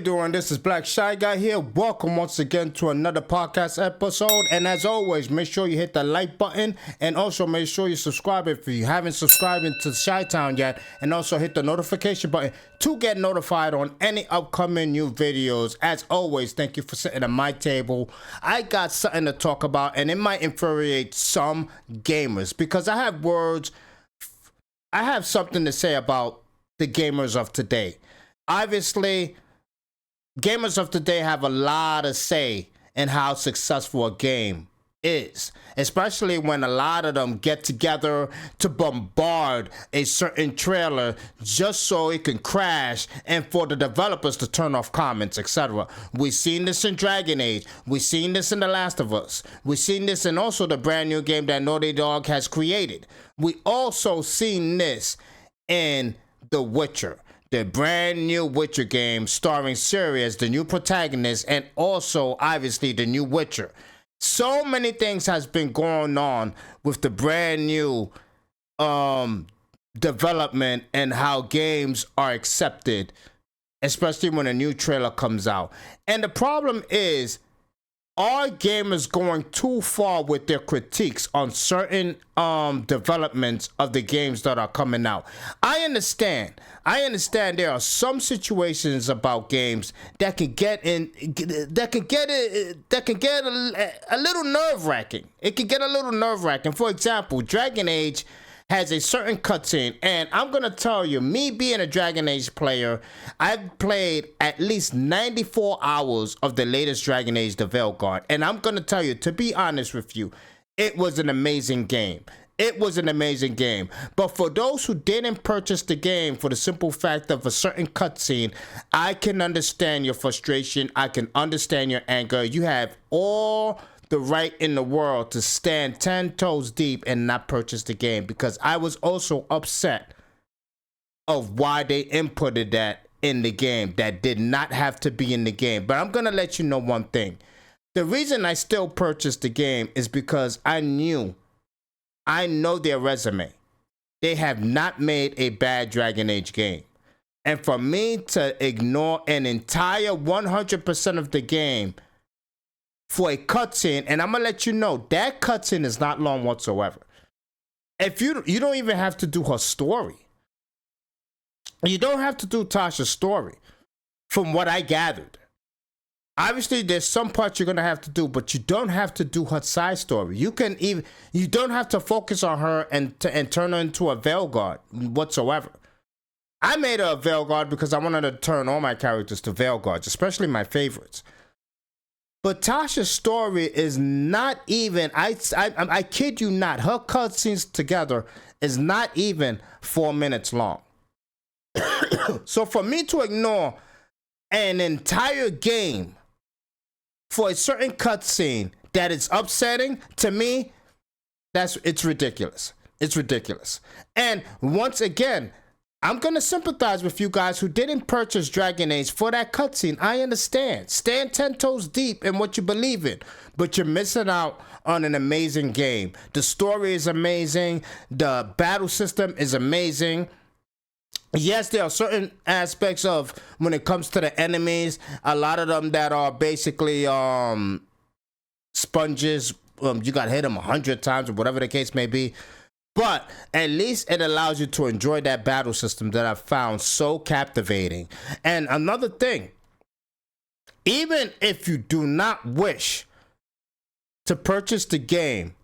doing? This is Black Shy Guy here. Welcome once again to another podcast episode. And as always, make sure you hit the like button and also make sure you subscribe if you haven't subscribed to Shy Town yet. And also hit the notification button to get notified on any upcoming new videos. As always, thank you for sitting at my table. I got something to talk about, and it might infuriate some gamers because I have something to say about the gamers of today. Obviously, gamers of today have a lot to say in how successful a game is, especially when a lot of them get together to bombard a certain trailer just so it can crash and for the developers to turn off comments, etc. We've seen this in Dragon Age. We've seen this in The Last of Us. We've seen this in also the brand new game that Naughty Dog has created. We also seen this in The Witcher, the brand new Witcher game starring Ciri as the new protagonist, and also obviously the new Witcher. So many things has been going on with the brand new development and how games are accepted, especially when a new trailer comes out. And the problem is, are gamers going too far with their critiques on certain developments of the games that are coming out? I understand there are some situations about games that can get a little nerve-wracking. It can get a little nerve-wracking. For example, Dragon Age has a certain cutscene, and I'm gonna tell you, me being a Dragon Age player, I've played at least 94 hours of the latest Dragon Age, The Veilguard, and I'm gonna tell you, to be honest with you, it was an amazing game. It was an amazing game. But for those who didn't purchase the game for the simple fact of a certain cutscene, I can understand your frustration. I can understand your anger. You have all the right in the world to stand 10 toes deep and not purchase the game, because I was also upset of why they inputted that in the game that did not have to be in the game. But I'm gonna let you know one thing. The reason I still purchased the game is because I know their resume. They have not made a bad Dragon Age game. And for me to ignore an entire 100% of the game for a cutscene, and I'm gonna let you know that cutscene is not long whatsoever. If you don't even have to do her story. You don't have to do Tasha's story, from what I gathered. Obviously, there's some parts you're gonna have to do, but you don't have to do her side story. You don't have to focus on her and turn her into a Veilguard whatsoever. I made her a Veilguard because I wanted to turn all my characters to Veilguards, especially my favorites. But Tasha's story is not even, I kid you not, her cutscenes together is not even 4 minutes long. So for me to ignore an entire game for a certain cutscene that is upsetting, to me, it's ridiculous. It's ridiculous. And once again, I'm going to sympathize with you guys who didn't purchase Dragon Age for that cutscene. I understand. Stand 10 toes deep in what you believe in, but you're missing out on an amazing game. The story is amazing. The battle system is amazing. Yes, there are certain aspects of when it comes to the enemies, a lot of them that are basically sponges. You got to hit them 100 times or whatever the case may be. But at least it allows you to enjoy that battle system that I found so captivating. And another thing, even if you do not wish to purchase the game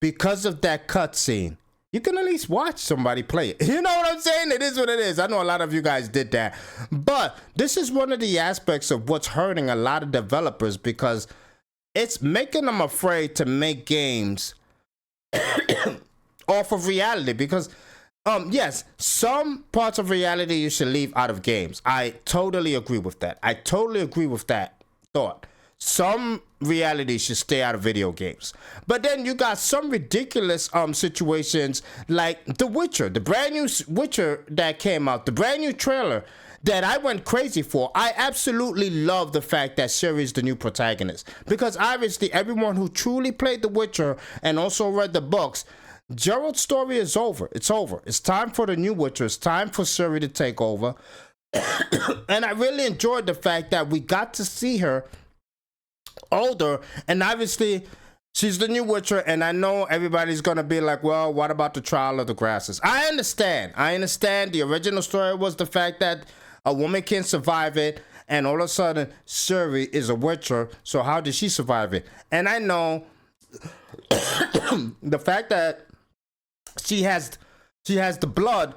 because of that cutscene, you can at least watch somebody play it. You know what I'm saying? It is what it is. I know a lot of you guys did that. But this is one of the aspects of what's hurting a lot of developers, because it's making them afraid to make games off of reality. Because yes, some parts of reality you should leave out of games. I totally agree with that. I totally agree with that thought. Some reality should stay out of video games. But then you got some ridiculous situations like The Witcher, the brand new Witcher that came out, the brand new trailer that I went crazy for. I absolutely love the fact that Ciri is the new protagonist, because obviously everyone who truly played The Witcher and also read the books, Geralt's story is over. It's over. It's time for the new Witcher. It's time for Ciri to take over. And I really enjoyed the fact that we got to see her older, and obviously she's the new Witcher, and I know everybody's gonna be like, well, what about the trial of the grasses? I understand the original story was the fact that a woman can survive it, and all of a sudden Ciri is a Witcher, so how did she survive it? And I know the fact that she has the blood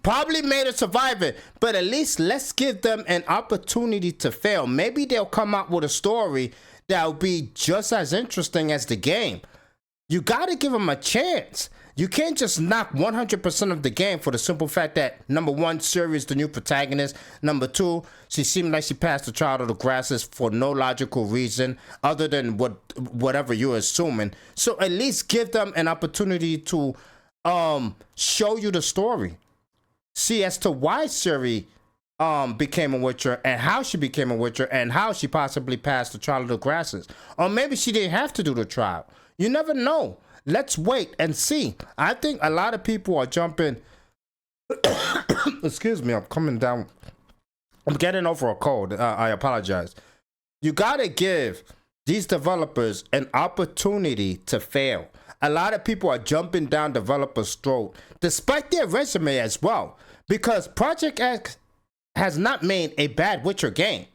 probably made her survive it, but at least let's give them an opportunity to fail. Maybe they'll come out with a story that'll be just as interesting as the game. You gotta give them a chance. You can't just knock 100% of the game for the simple fact that, number one, Ciri is the new protagonist. Number two, she seemed like she passed the trial of the grasses for no logical reason other than whatever you're assuming. So at least give them an opportunity to show you the story. See as to why Ciri became a Witcher, and how she became a Witcher, and how she possibly passed the trial of the grasses. Or maybe she didn't have to do the trial. You never know. Let's wait and see. I think a lot of people are jumping. Excuse me, I'm coming down. I'm getting over a cold. I apologize. You gotta give these developers an opportunity to fail. A lot of people are jumping down developers' throat, despite their resume as well, because Project X has not made a bad Witcher game.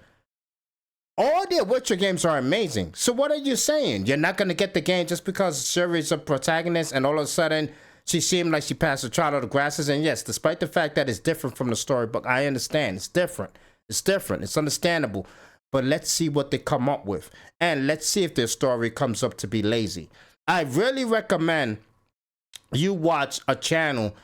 All their Witcher games are amazing. So what are you saying? You're not going to get the game just because Ciri's a protagonist and all of a sudden she seemed like she passed the trial of the grasses? And yes, despite the fact that it's different from the storybook, I understand. It's different. It's different. It's understandable. But let's see what they come up with. And let's see if their story comes up to be lazy. I really recommend you watch a channel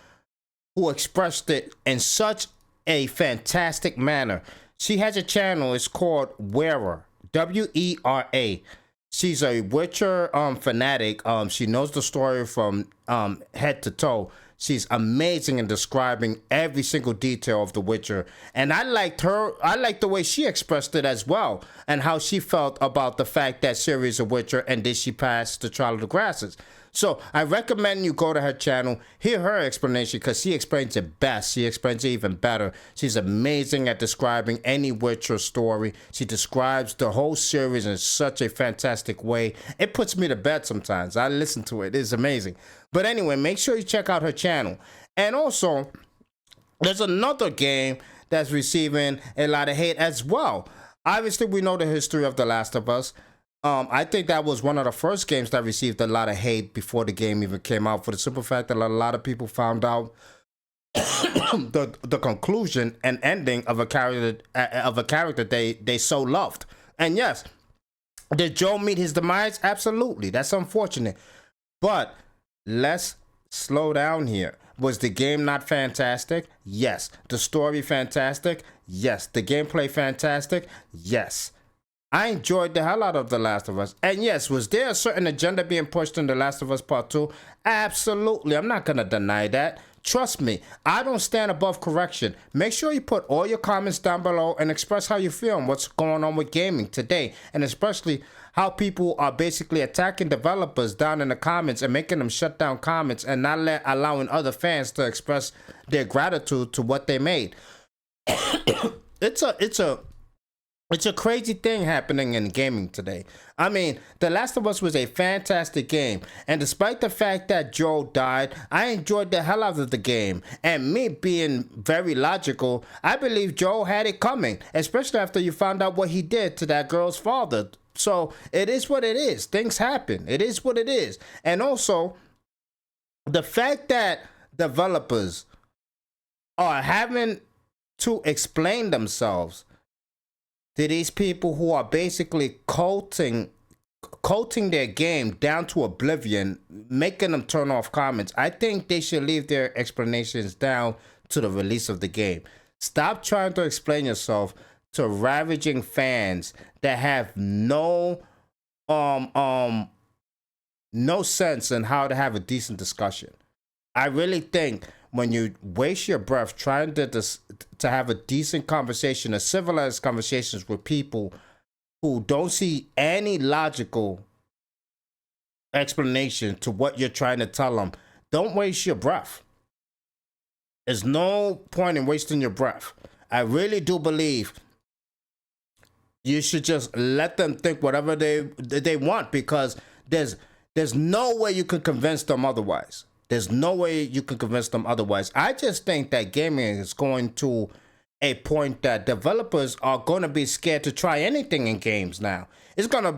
who expressed it in such a fantastic manner. She has a channel, it's called Wera, W-E-R-A. She's a Witcher fanatic. She knows the story from head to toe. She's amazing in describing every single detail of The Witcher. And I liked the way she expressed it as well, and how she felt about the fact that Ciri is a Witcher and did she pass the trial of the grasses. So I recommend you go to her channel, hear her explanation, because she explains it best. She explains it even better. She's amazing at describing any Witcher story. She describes the whole series in such a fantastic way. It puts me to bed sometimes. I listen to it. It's amazing. But anyway, make sure you check out her channel. And also, there's another game that's receiving a lot of hate as well. Obviously, we know the history of The Last of Us. I think that was one of the first games that received a lot of hate before the game even came out, for the simple fact that a lot of people found out the conclusion and ending of a character they so loved. And yes, did Joel meet his demise? Absolutely. That's unfortunate. But let's slow down here. Was the game not fantastic? Yes. The story fantastic? Yes. The gameplay fantastic? Yes. I enjoyed the hell out of The Last of Us. And yes, was there a certain agenda being pushed in The Last of Us Part 2? Absolutely. I'm not going to deny that. Trust me, I don't stand above correction. Make sure you put all your comments down below and express how you feel and what's going on with gaming today. And especially how people are basically attacking developers down in the comments and making them shut down comments and not allowing other fans to express their gratitude to what they made. It's a crazy thing happening in gaming today. I mean, The Last of Us was a fantastic game, and despite the fact that Joel died, I enjoyed the hell out of the game. And me being very logical, I believe Joel had it coming, especially after you found out what he did to that girl's father. So it is what it is. Things happen. It is what it is. And also, the fact that developers are having to explain themselves to these people who are basically coating their game down to oblivion, making them turn off comments, I think they should leave their explanations down to the release of the game. Stop trying to explain yourself to ravaging fans that have no sense in how to have a decent discussion. I really think when you waste your breath trying to have a decent conversation, a civilized conversations with people who don't see any logical explanation to what you're trying to tell them, don't waste your breath. There's no point in wasting your breath. I really do believe you should just let them think whatever they want, because there's no way you can convince them otherwise. There's no way you can convince them otherwise. I just think that gaming is going to a point that developers are going to be scared to try anything in games now. It's going to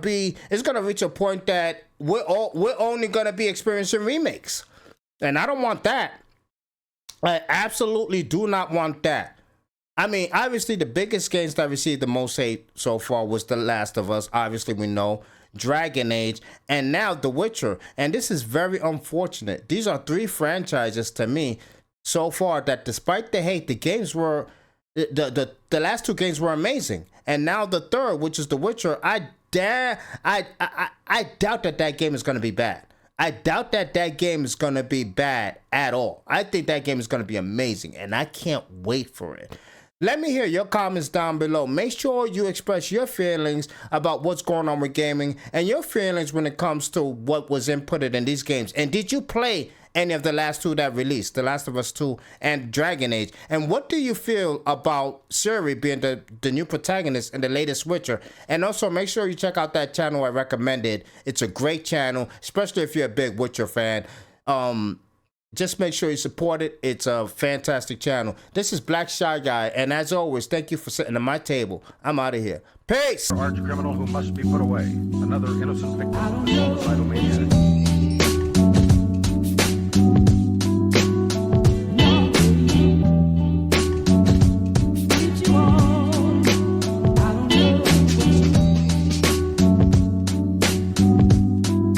reach a point that we're only going to be experiencing remakes. And I don't want that. I absolutely do not want that. I mean, obviously, the biggest games that received the most hate so far was The Last of Us. Obviously, we know. Dragon Age, and now The Witcher. And this is very unfortunate. These are 3 franchises to me so far that, despite the hate, the games were the last 2 games were amazing. And now the third, which is The Witcher, I doubt that game is going to be bad. I doubt that game is going to be bad at all. I think that game is going to be amazing, and I can't wait for it. Let me hear your comments down below. Make sure you express your feelings about what's going on with gaming and your feelings when it comes to what was inputted in these games. And did you play any of the last 2 that released, The Last of Us 2 and Dragon Age? And what do you feel about Ciri being the new protagonist in the latest Witcher? And also make sure you check out that channel I recommended. It's a great channel, especially if you're a big Witcher fan. Just make sure you support it. It's a fantastic channel. This is Black Shy Guy, and as always, thank you for sitting at my table. I'm out of here. Peace! Arch criminal who must be put away. Another innocent victim of suicidal maniac.